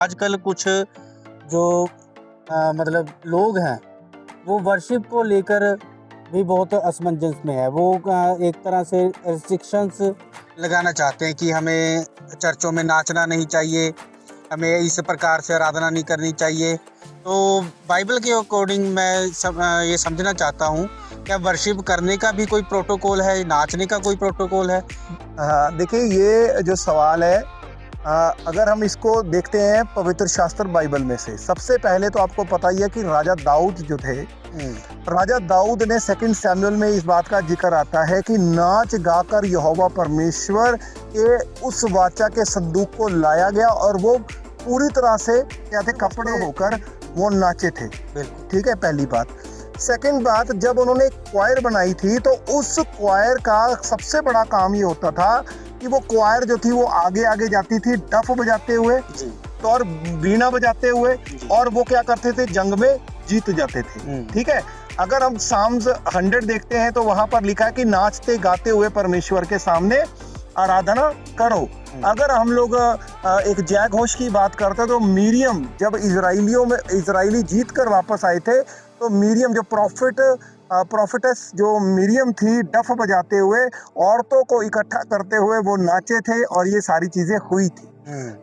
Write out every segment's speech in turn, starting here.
आजकल कुछ जो मतलब लोग हैं वो वर्शिप को लेकर भी बहुत असमंजस में है। वो एक तरह से रिस्ट्रिक्शंस लगाना चाहते हैं कि हमें चर्चों में नाचना नहीं चाहिए, हमें इस प्रकार से आराधना नहीं करनी चाहिए। तो बाइबल के अकॉर्डिंग मैं ये समझना चाहता हूँ, क्या वर्शिप करने का भी कोई प्रोटोकॉल है, नाचने का कोई प्रोटोकॉल है? हाँ, देखिए ये जो सवाल है, अगर हम इसको देखते हैं पवित्र शास्त्र बाइबल में से, सबसे पहले तो आपको पता ही है कि राजा दाऊद जो थे, राजा दाऊद ने सेकंड सैमुएल में इस बात का जिक्र आता है कि नाच गाकर यहोवा परमेश्वर के उस वाचा के संदूक को लाया गया और वो पूरी तरह से क्या थे, कपड़े होकर वो नाचे थे। ठीक है, पहली बात। सेकंड बात, जब उन्होंने क्वायर बनाई थी तो उस क्वायर का सबसे बड़ा काम ये होता था कि वो क्वायर जो थी वो आगे आगे जाती थी डफ बजाते हुए तो और वीणा बजाते हुए, और वो क्या करते थे, जंग में जीत जाते थे। ठीक है, अगर हम साम्स 100 देखते हैं तो वहां पर लिखा है कि नाचते गाते हुए परमेश्वर के सामने आराधना करो। अगर हम लोग एक जय घोष की बात करते तो मिरियम जब इजराइली जीत कर वापस आए थे तो मिरियम जो प्रोफेटस जो मिरियम थी, डफ बजाते हुए औरतों को इकट्ठा करते हुए वो नाचे थे और ये सारी चीजें हुई थी।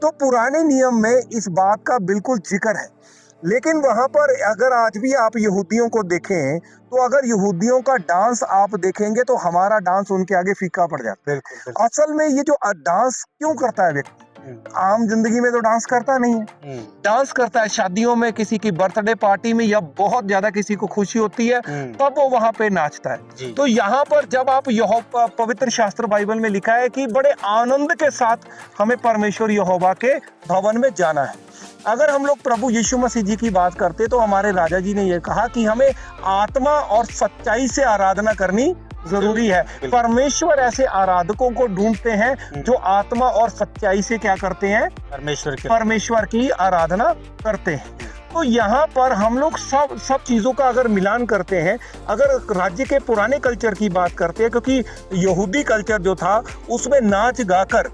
तो पुराने नियम में इस बात का बिल्कुल जिक्र है। लेकिन वहां पर अगर आज भी आप यहूदियों को देखें तो अगर यहूदियों का डांस आप देखेंगे तो हमारा डांस उनके आगे फीका पड़ जाता है। असल में ये जो डांस क्यों करता है व्यक्ति, आम जिंदगी में तो डांस करता नहीं है। डांस करता है शादियों में, किसी की बर्थडे पार्टी में, या बहुत ज्यादा किसी को खुशी होती है तब वो वहां पे नाचता है। तो यहाँ पर जब आप पवित्र शास्त्र बाइबल में लिखा है कि बड़े आनंद के साथ हमें परमेश्वर यहोवा के भवन में जाना है। अगर हम लोग प्रभु यीशु मसीह जी की बात करते तो हमारे राजा जी ने यह कहा कि हमें आत्मा और सच्चाई से आराधना करनी जरूरी है। परमेश्वर ऐसे आराधकों को ढूंढते हैं जो आत्मा और सच्चाई से क्या करते हैं, परमेश्वर की आराधना करते हैं। तो यहाँ पर हम लोग सब चीजों का अगर मिलान करते हैं, अगर राज्य के पुराने कल्चर की बात करते हैं, क्योंकि यहूदी कल्चर जो था उसमें नाच गाकर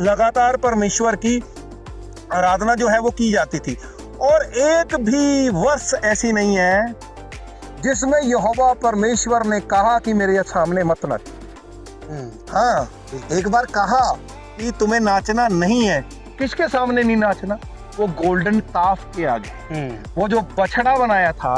लगातार परमेश्वर की आराधना जो है वो की जाती थी, और एक भी वर्ष ऐसी नहीं है जिसमें यहोवा परमेश्वर ने कहा कि मेरे सामने मत नाच। हाँ, एक बार कहा कि तुम्हें नाचना नहीं है। किसके सामने नहीं नाचना? वो गोल्डन काफ के आगे, वो जो बछड़ा बनाया था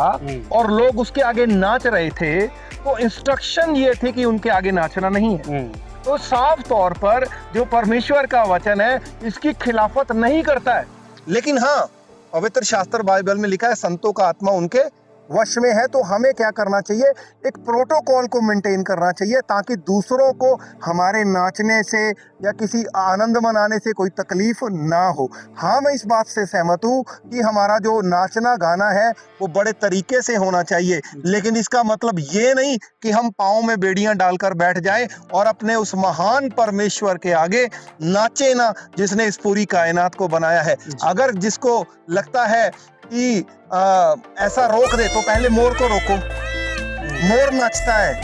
और लोग उसके आगे नाच रहे थे, तो इंस्ट्रक्शन ये थी कि उनके आगे नाचना नहीं है। तो साफ तौर पर जो परमेश्वर का वचन है इसकी खिलाफत नहीं करता है। लेकिन हाँ, पवित्र शास्त्र बाइबल में लिखा है संतों का आत्मा उनके वश में है। तो हमें क्या करना चाहिए, एक प्रोटोकॉल को मेंटेन करना चाहिए ताकि दूसरों को हमारे नाचने से या किसी आनंद मनाने से कोई तकलीफ ना हो। हाँ, मैं इस बात से सहमत हूँ कि हमारा जो नाचना गाना है वो बड़े तरीके से होना चाहिए, लेकिन इसका मतलब ये नहीं कि हम पाँव में बेड़ियां डालकर बैठ जाएं और अपने उस महान परमेश्वर के आगे नाचे ना, जिसने इस पूरी कायनात को बनाया है। अगर जिसको लगता है कि ऐसा रोक दे तो पहले मोर को रोको। मोर नाचता है,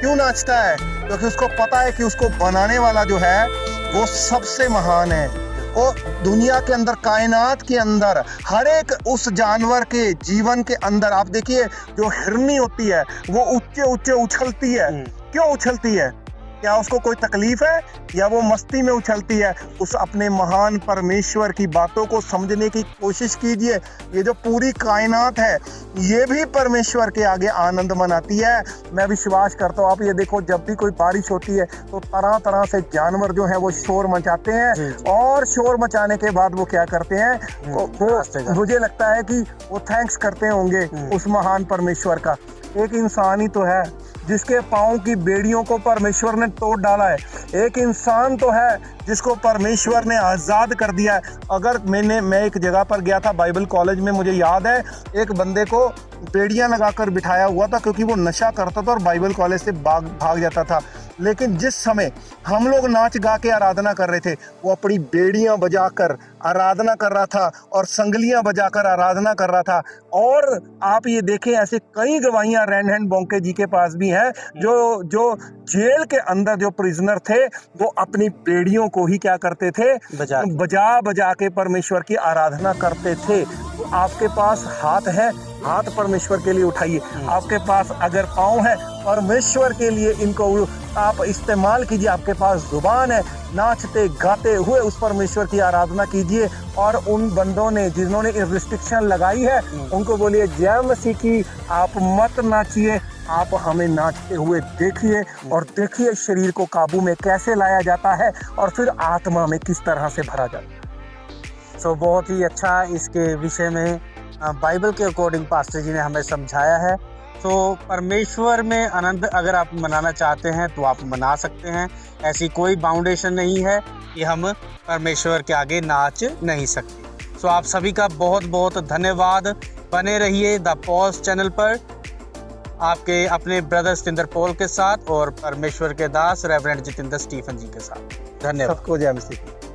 क्यों नाचता है? क्योंकि उसको पता है कि उसको बनाने वाला जो है वो सबसे महान है। और दुनिया के अंदर, कायनात के अंदर, हर एक उस जानवर के जीवन के अंदर आप देखिए, जो हिरनी होती है वो ऊंचे ऊंचे उछलती है। क्यों उछलती है? क्या उसको कोई तकलीफ है या वो मस्ती में उछलती है? उस अपने महान परमेश्वर की बातों को समझने की कोशिश कीजिए। ये जो पूरी कायनात है ये भी परमेश्वर के आगे आनंद मनाती है। मैं विश्वास करता हूँ, आप ये देखो, जब भी कोई बारिश होती है तो तरह तरह से जानवर जो है वो शोर मचाते हैं, और शोर मचाने के बाद वो क्या करते हैं, वो मुझे लगता है कि वो थैंक्स करते होंगे उस महान परमेश्वर का। एक इंसान ही तो है जिसके पाँव की बेड़ियों को परमेश्वर ने तोड़ डाला है। एक इंसान तो है जिसको परमेश्वर ने आज़ाद कर दिया है। अगर मैं एक जगह पर गया था बाइबल कॉलेज में, मुझे याद है एक बंदे को बेड़ियां लगाकर बिठाया हुआ था क्योंकि वो नशा करता था और बाइबल कॉलेज से भाग जाता था। लेकिन जिस समय हम लोग नाच गा के आराधना कर रहे थे, वो अपनी बेड़ियां बजाकर आराधना कर रहा था और संगलियां बजाकर आराधना कर रहा था। और आप ये देखें, ऐसे कई गवाहियां रेनहैंड बोंके जी के पास भी हैं जो जेल के अंदर जो प्रिजनर थे वो अपनी बेड़ियों को ही क्या करते थे, बजा बजा बजा के परमेश्वर की आराधना करते थे। तो आपके पास हाथ है, हाथ परमेश्वर के लिए उठाइए। आपके पास अगर पाँव है, परमेश्वर के लिए इनको आप इस्तेमाल कीजिए। आपके पास जुबान है, नाचते गाते हुए उस परमेश्वर की आराधना कीजिए। और उन बंदों ने जिन्होंने रिस्ट्रिक्शन लगाई है उनको बोलिए जय मसीह की, आप मत नाचिए, आप हमें नाचते हुए देखिए और देखिए शरीर को काबू में कैसे लाया जाता है और फिर आत्मा में किस तरह से भरा जाता है। सो बहुत ही अच्छा इसके विषय में बाइबल के अकॉर्डिंग पास्टर जी ने हमें समझाया है। तो परमेश्वर में आनंद अगर आप मनाना चाहते हैं तो आप मना सकते हैं। ऐसी कोई बाउंडेशन नहीं है कि हम परमेश्वर के आगे नाच नहीं सकते। सो आप सभी का बहुत बहुत धन्यवाद। बने रहिए द पॉल्स चैनल पर आपके अपने ब्रदर जितेंद्र पॉल के साथ और परमेश्वर के दास रेवरेंड जितेंद्र स्टीफन जी के साथ। धन्यवाद। सबको जय मसीह की।